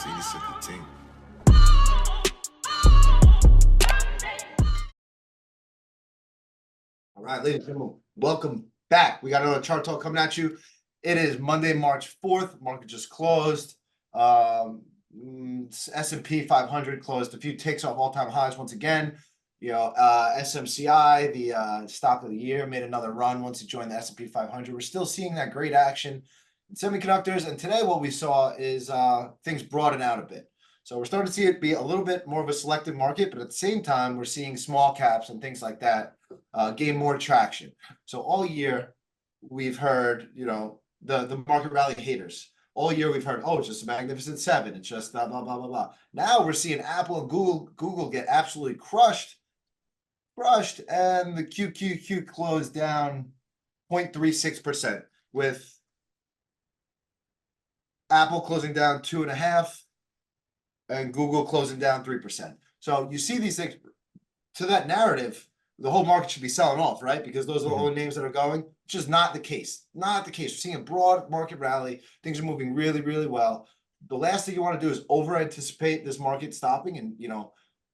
It's 86-15. All right, ladies and gentlemen, welcome back. We got another chart talk coming at you. It is Monday, March 4th. Market just closed. S&P 500 closed a few ticks off all-time highs once again. SMCI, the stock of the year, made another run once it joined the S&P 500. We're still seeing that great action in semiconductors. And today what we saw is things broaden out a bit. So we're starting to see it be a little bit more of a selective market, but at the same time, we're seeing small caps and things like that gain more traction. So all year we've heard, the market rally haters. All year we've heard, oh, it's just a magnificent seven. It's just blah, blah, blah, blah, blah. Now we're seeing Apple and Google get absolutely crushed, and the QQQ closed down 0.36%, with Apple closing down 2.5% and Google closing down 3%. So you see these things. To that narrative, the whole market should be selling off, right? Because those are the only names that are going. It's just not the case. Not the case. We're seeing a broad market rally. Things are moving really, really well. The last thing you want to do is over anticipate this market stopping and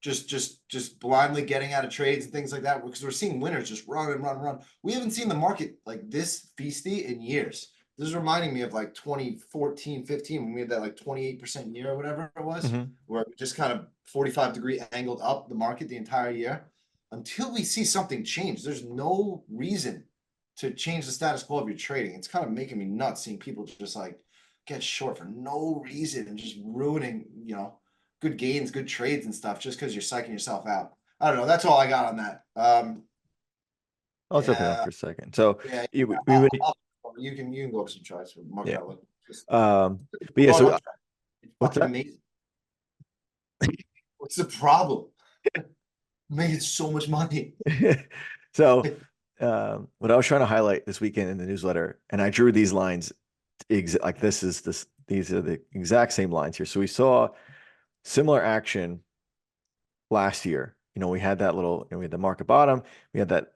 just blindly getting out of trades and things like that, because we're seeing winners just run and run and run. We haven't seen the market like this feisty in years. This is reminding me of like 2014, 15, when we had that like 28% year or whatever it was, where we just kind of 45-degree angled up the market the entire year. Until we see something change, there's no reason to change the status quo of your trading. It's kind of making me nuts seeing people just like get short for no reason and just ruining, good gains, good trades and stuff just because you're psyching yourself out. I don't know. That's all I got on that. I'll jump in for a second. So yeah, you can go up some charts for market outlook. but yeah, so what's that? Amazing. What's the problem? Making so much money. So what I was trying to highlight this weekend in the newsletter, and I drew these lines these are the exact same lines here. So we saw similar action last year. We had that little, we had the market bottom, we had that,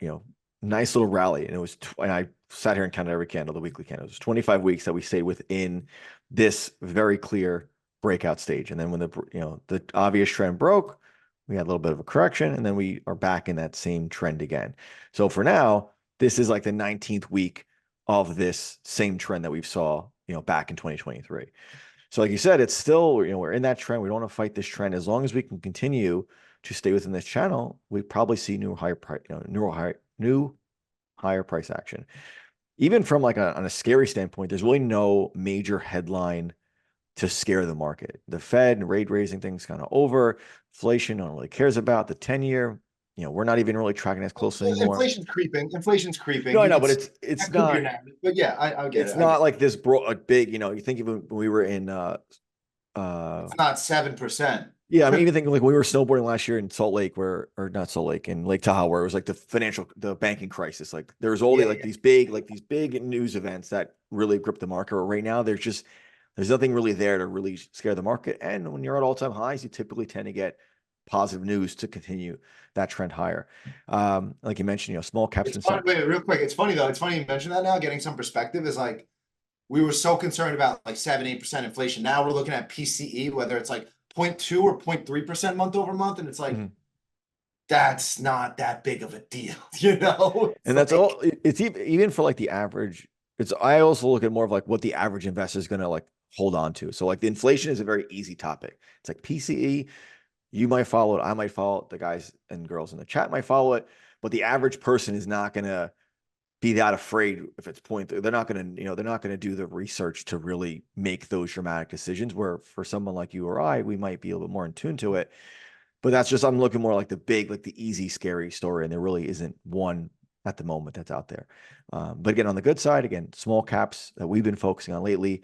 nice little rally, and it was, and I sat here and counted every candle, the weekly candle. It was 25 weeks that we stayed within this very clear breakout stage. And then when the obvious trend broke, we had a little bit of a correction, and then we are back in that same trend again. So for now, this is like the 19th week of this same trend that we've saw, back in 2023. So like you said, it's still, we're in that trend. We don't want to fight this trend. As long as we can continue to stay within this channel, we probably see new higher price action. Even from like on a scary standpoint, there's really no major headline to scare the market. The Fed and rate raising things kind of over. Inflation, no one really cares about. The 10-year, we're not even really tracking as closely anymore. Inflation's creeping. No, I know, but it's not. But yeah, I get it. It's not like this big. You think even when we were in. It's not 7%. Yeah, I mean, even thinking like when we were snowboarding last year in Salt Lake, in Lake Tahoe, where it was like the banking crisis. Like there was only these big news events that really gripped the market. Right now, there's nothing really there to really scare the market. And when you're at all-time highs, you typically tend to get positive news to continue that trend higher. Like you mentioned, small caps. Wait, real quick. It's funny though. It's funny you mentioned that now. Getting some perspective is like, we were so concerned about like 7-8% inflation. Now we're looking at PCE, whether it's like 0.2 or 0.3% month over month. And it's like, that's not that big of a deal, And that's all. It's even for like the average. I also look at more of like what the average investor is going to like hold on to. So like the inflation is a very easy topic. It's like PCE, you might follow it. I might follow it. The guys and girls in the chat might follow it, but the average person is not going to be that afraid if it's they're not going to do the research to really make those dramatic decisions, where for someone like you or I, we might be a little bit more in tune to it. But that's just, I'm looking more like the easy, scary story. And there really isn't one at the moment that's out there. But again, on the good side, again, small caps that we've been focusing on lately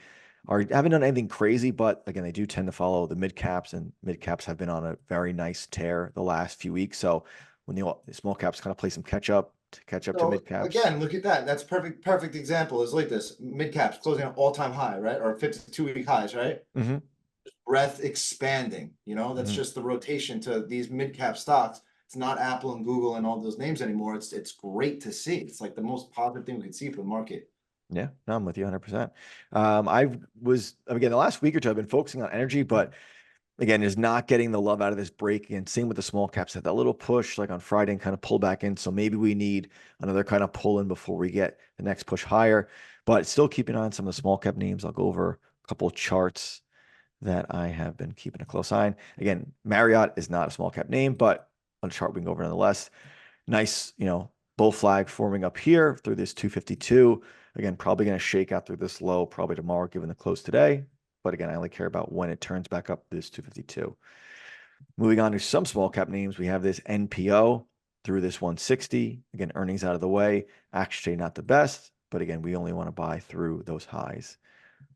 haven't done anything crazy, but again, they do tend to follow the mid caps, and mid caps have been on a very nice tear the last few weeks. So when the small caps kind of play some catch up to mid caps. Again, look at that. That's perfect example is like this. Mid caps closing an all-time high, right? Or 52-week highs, right? Breadth expanding, that's just the rotation to these mid cap stocks. It's not Apple and Google and all those names anymore. It's great to see. It's like the most positive thing we could see for the market. Yeah, no, I'm with you 100%. Again, the last week or two, I've been focusing on energy, but again, is not getting the love out of this break. And same with the small caps, had that little push like on Friday and kind of pull back in. So maybe we need another kind of pull in before we get the next push higher, but still keeping on some of the small cap names. I'll go over a couple of charts that I have been keeping a close eye on. Again, Marriott is not a small cap name, but on a chart we can go over nonetheless. Nice, bull flag forming up here through this 252. Again, probably going to shake out through this low probably tomorrow, given the close today. But again, I only care about when it turns back up this 252. Moving on to some small cap names, we have this NPO through this 160. Again, earnings out of the way. Actually, not the best, but again, we only want to buy through those highs.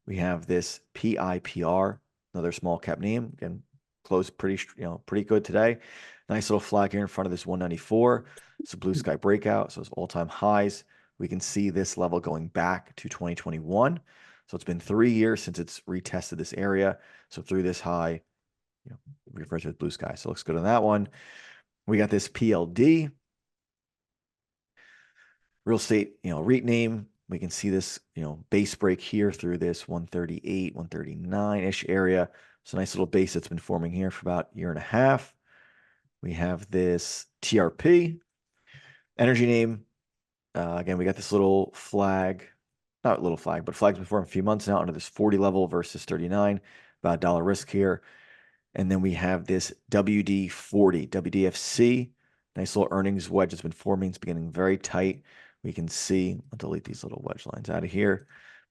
We have this PIPR, another small cap name. Again, closed pretty good today. Nice little flag here in front of this 194. It's a blue sky breakout, so it's all-time highs. We can see this level going back to 2021. So it's been 3 years since it's retested this area. So through this high, refer to as blue sky. So it looks good on that one. We got this PLD, real estate, REIT name. We can see this, base break here through this 138, 139-ish area. So nice little base that's been forming here for about a year and a half. We have this TRP, energy name. Again, we got this little flag, not little flag, but flag's been forming a few months now under this 40 level versus 39, about $1 risk here. And then we have this WD40, WDFC, nice little earnings wedge that's been forming. It's beginning very tight. We can see, I'll delete these little wedge lines out of here.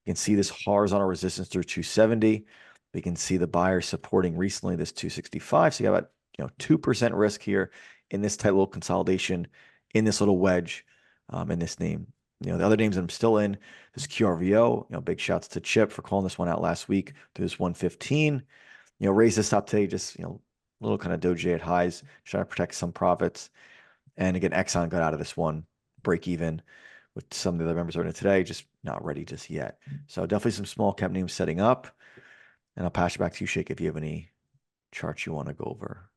You can see this horizontal resistance through 270. We can see the buyer supporting recently this 265. So you got about 2% risk here in this tight little consolidation in this little wedge in this name. The other names that I'm still in, this QRVO, big shouts to Chip for calling this one out last week through this 115. Raise this up today, just, a little kind of doji at highs, trying to protect some profits. And again, Exxon got out of this one, break even with some of the other members earning today, just not ready just yet. So definitely some small cap names setting up. And I'll pass it back to you, Shake, if you have any charts you want to go over.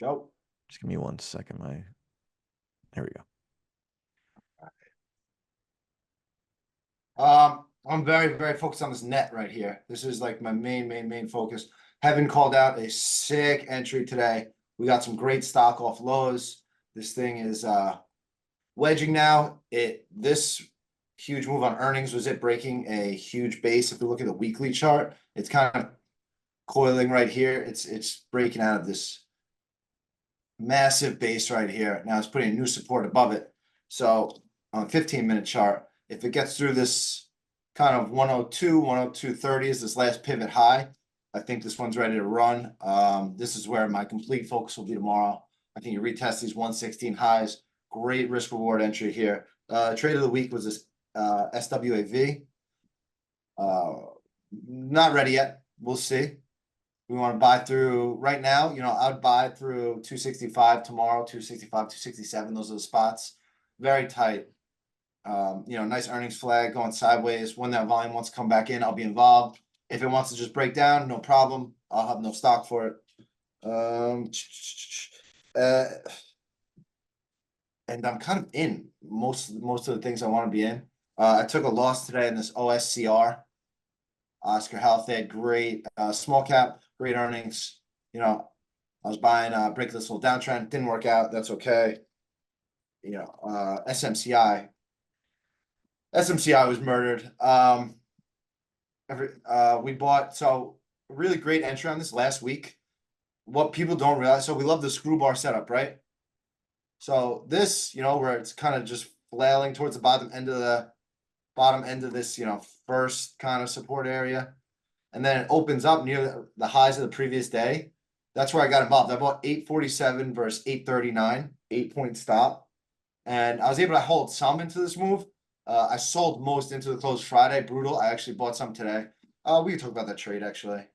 Go. Just give me 1 second. There we go. I'm very, very focused on this net right here. This is like my main focus. Heaven called out a sick entry today. We got some great stock off lows. This thing is wedging now. This huge move on earnings was it breaking a huge base. If we look at the weekly chart, it's kind of coiling right here. It's breaking out of this massive base right here. Now it's putting a new support above it. So on a 15-minute chart, if it gets through this kind of 102, 102.30 is this last pivot high, I think this one's ready to run. This is where my complete focus will be tomorrow. I think you retest these 116 highs. Great risk reward entry here. Trade of the week was this SWAV. Not ready yet. We'll see. We want to buy through right now. I'd buy through 265 tomorrow, 265, 267. Those are the spots. Very tight. Nice earnings flag going sideways. When that volume wants to come back in, I'll be involved. If it wants to just break down, no problem. I'll have no stock for it. And I'm kind of in most of the things I want to be in. I took a loss today in this OSCR. Oscar Health, they had great small cap, great earnings. I was buying break this little downtrend, didn't work out. That's okay. SMCI was murdered. We bought really great entry on this last week. What people don't realize, so we love the screw bar setup, right? So this, where it's kind of just flailing towards the bottom end of this, first kind of support area. And then it opens up near the highs of the previous day. That's where I got involved. I bought 847 versus 839, 8-point stop. And I was able to hold some into this move. I sold most into the close Friday. Brutal. I actually bought some today. We can talk about that trade actually.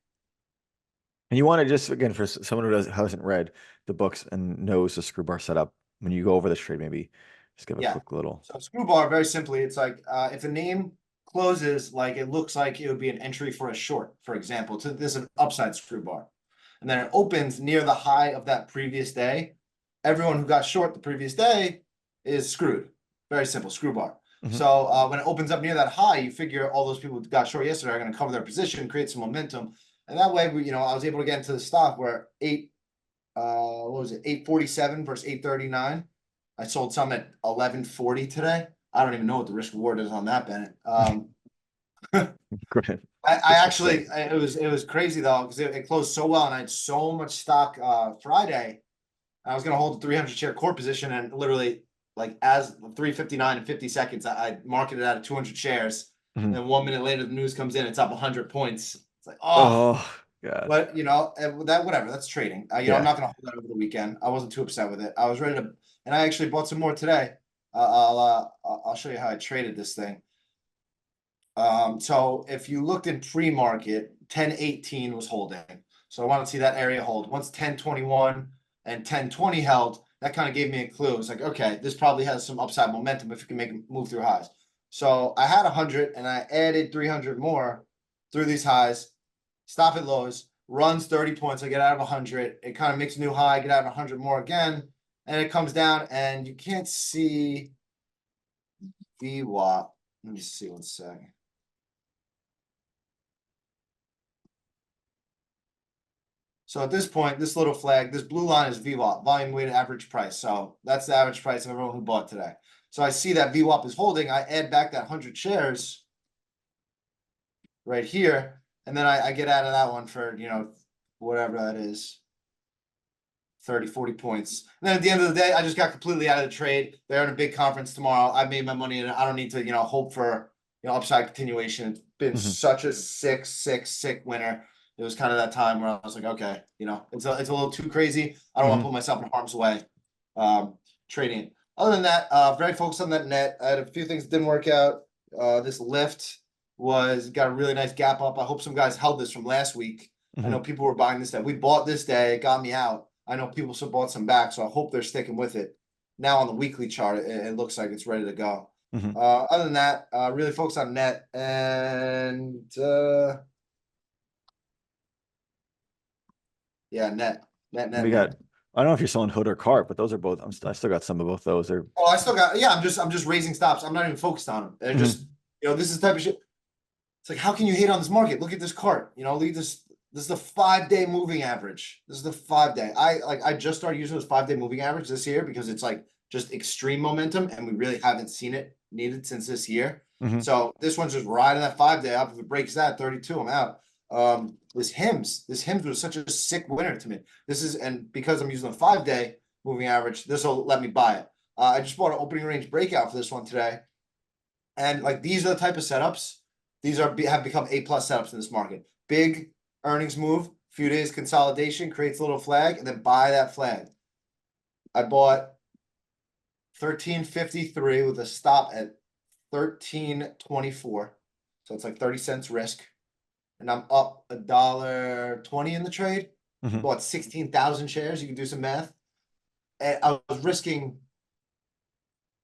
And you want to just, again, for someone who hasn't read the books and knows the screw bar setup, when you go over this trade, maybe just give a quick little. So screw bar, very simply, it's like if a name closes like it looks like it would be an entry for a short, for example, this is an upside screw bar. And then it opens near the high of that previous day. Everyone who got short the previous day is screwed. Very simple, screw bar. Mhm. So when it opens up near that high, you figure all those people who got short yesterday are going to cover their position, create some momentum, and that way, I was able to get into the stock where what was it, 847 versus 839. I sold some at 1140 today. I don't even know what the risk reward is on that, Bennett. Great. I actually, it was crazy though, because it closed so well and I had so much stock Friday. I was going to hold a 300 share core position and literally like as 3:59 and 50 seconds, I marketed out of 200 shares. Mhm. And then 1 minute later, the news comes in, it's up 100 points. It's like, Oh God. but that whatever, that's trading. I'm Yeah. not going to hold that over the weekend. I wasn't too upset with it. I was ready to, and I actually bought some more today. I'll show you how I traded this thing. So if you looked in pre-market, 1018 was holding. So I want to see that area hold. Once 1021 and 1020 held, that kind of gave me a clue. It's like, okay, this probably has some upside momentum if it can make it move through highs. So I had 100 and I added 300 more through these highs, stop at lows, runs 30 points. I get out of 100. It kind of makes a new high, get out of 100 more again, and it comes down and you can't see VWAP. Let me see one second. So at this point, this little flag, this blue line is VWAP, volume weighted average price. So that's the average price of everyone who bought today. So I see that VWAP is holding. I add back that 100 shares right here. And then I get out of that one for, whatever that is, 30, 40 points. And then at the end of the day, I just got completely out of the trade. They're in a big conference tomorrow. I made my money and I don't need to, hope for, upside continuation. It's been Mhm. such a sick winter. It was kind of that time where I was like, okay, it's a little too crazy. I don't want to put myself in harm's way trading. Other than that, very focused on that net. I had a few things that didn't work out. This lift got a really nice gap up. I hope some guys held this from last week. I know people were buying this day. We bought this day. It got me out. I know people still bought some back, so I hope they're sticking with it. Now on the weekly chart, it looks like it's ready to go. Mhm. Other than that, really focus on net and yeah, net. We got. I don't know if you're selling hood or cart, but those are both. I still got some of both those. They're. Oh, I still got. Yeah, I'm just raising stops. I'm not even focused on them. They're just, this is the type of shit. It's like, how can you hate on this market? Look at this cart. Look at this. This is the 5-day moving average. This is the 5-day. I just started using this 5-day moving average this year because it's like just extreme momentum, and we really haven't seen it needed since this year. Mhm. So this one's just riding that 5-day up. If it breaks that 32, I'm out. This HIMS was such a sick winner to me. And because I'm using the 5-day moving average, this will let me buy it. I just bought an opening range breakout for this one today, and like these are the type of setups. These have become A+ setups in this market. Big earnings move, few days consolidation, creates a little flag, and then buy that flag. I bought 1353 with a stop at 1324. So it's like 30 cents risk. And I'm up $1.20 in the trade. Bought 16,000 shares. You can do some math. And I was risking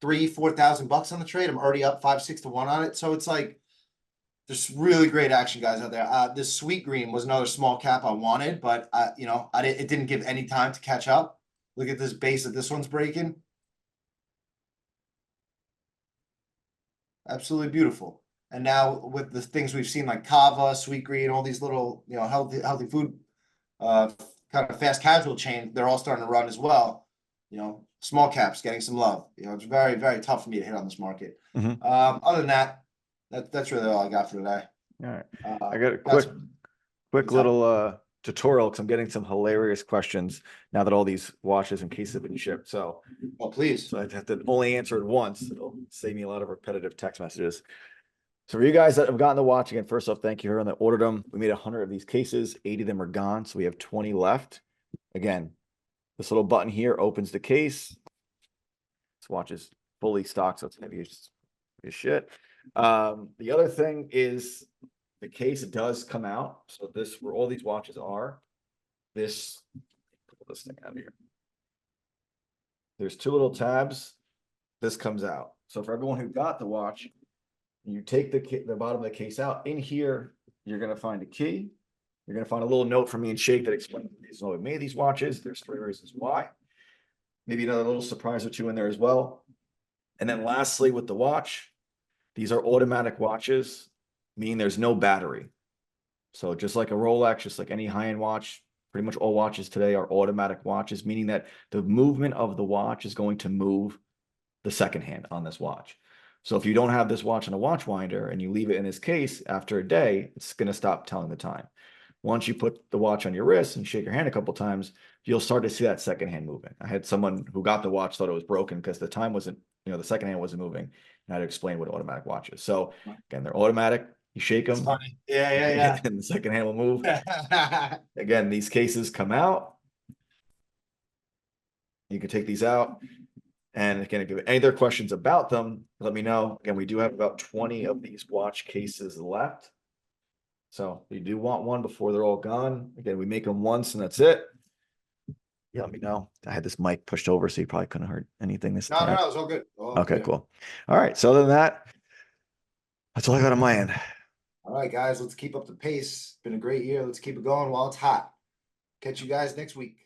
3,000-4,000 bucks on the trade. I'm already up 5-6 to 1 on it. So it's like there's really great action guys out there. This Sweet Green was another small cap I wanted, but it didn't give any time to catch up. Look at this base that this one's breaking. Absolutely beautiful. And now with the things we've seen like Kava, Sweet Green, all these little, healthy food, kind of fast casual chain, they're all starting to run as well. Small caps getting some love. It's very, very tough for me to hit on this market. Other than that, that's really all I got for today. All right. I got a quick What's little tutorial because I'm getting some hilarious questions now that all these watches and cases have been shipped. So, please. So I have to only answer it once. It'll save me a lot of repetitive text messages. So for you guys that have gotten the watch, again, first off, thank you for everyone that ordered them. We made 100 of these cases. 80 of them are gone, so we have 20 left. Again, this little button here opens the case. This watch is fully stocked, so it's heavy as shit. The other thing is the case does come out. So this, where all these watches are, pull this thing out of here. There's 2 little tabs. This comes out. So for everyone who got the watch, you take the bottom of the case out. In here, you're going to find a key. You're going to find a little note from me and Shake that explains the reason why we made these watches. There's 3 reasons why. Maybe another little surprise or 2 in there as well. And then lastly, with the watch, These are automatic watches, meaning there's no battery. So just like a Rolex, just like any high-end watch, pretty much all watches today are automatic watches, meaning that the movement of the watch is going to move the second hand on this watch. So if you don't have this watch on a watch winder and you leave it in this case after a day, it's going to stop telling the time. Once you put the watch on your wrist and shake your hand a couple times, you'll start to see that second hand movement. I had someone who got the watch, thought it was broken because the time wasn't, the second hand wasn't moving. And I had to explain what automatic watch is. So again, they're automatic. You shake It's them, funny. Yeah. and the second hand will move. Yeah. Again, these cases come out. You can take these out. And again, if you have any other questions about them, let me know. Again, we do have about 20 of these watch cases left. So you do want one before they're all gone. Again, we make them once and that's it. Yeah, let me know. I had this mic pushed over, so you probably couldn't have heard anything this No, time. it's all good. All Okay, good. cool. All right. So other than that, that's all I got on my end. All right, guys, let's keep up the pace. Been a great year. Let's keep it going while it's hot. Catch you guys next week.